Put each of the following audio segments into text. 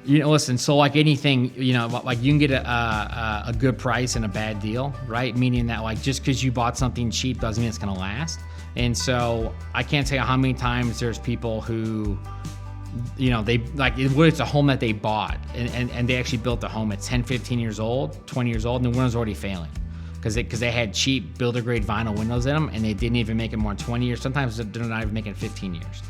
Listen, so like anything, like you can get a good price and a bad deal, right? Meaning that like just because you bought something cheap doesn't mean it's going to last. And so I can't tell you how many times there's people who, they like, it's a home that they bought and they actually built the home at 10, 15 years old, 20 years old, and the window's already failing. Because they had cheap builder grade vinyl windows in them and they didn't even make it more than 20 years. Sometimes they're not even making 15 years.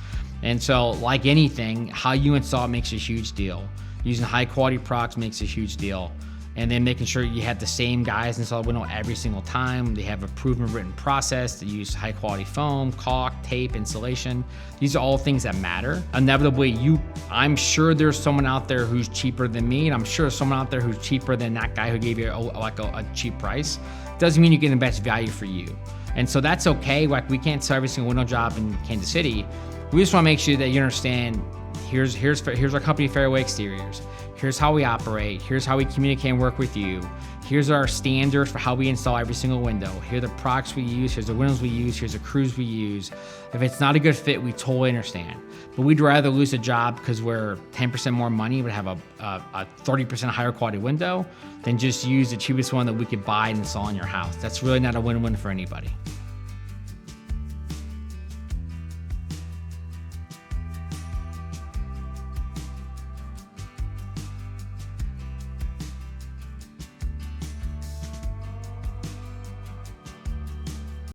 And so like anything, how you install it makes a huge deal. Using high quality products makes a huge deal. And then making sure you have the same guys install the window every single time. They have a proven written process to use high quality foam, caulk, tape, insulation. These are all things that matter. Inevitably, I'm sure there's someone out there who's cheaper than me, and I'm sure there's someone out there who's cheaper than that guy who gave you a cheap price. Doesn't mean you're getting the best value for you. And so that's okay. Like we can't sell every single window job in Kansas City. We just want to make sure that you understand, here's our company, Fairway Exteriors. Here's how we operate. Here's how we communicate and work with you. Here's our standards for how we install every single window. Here are the products we use. Here's the windows we use. Here's the crews we use. If it's not a good fit, we totally understand. But we'd rather lose a job because we're 10% more money but have a 30% higher quality window than just use the cheapest one that we could buy and install in your house. That's really not a win-win for anybody.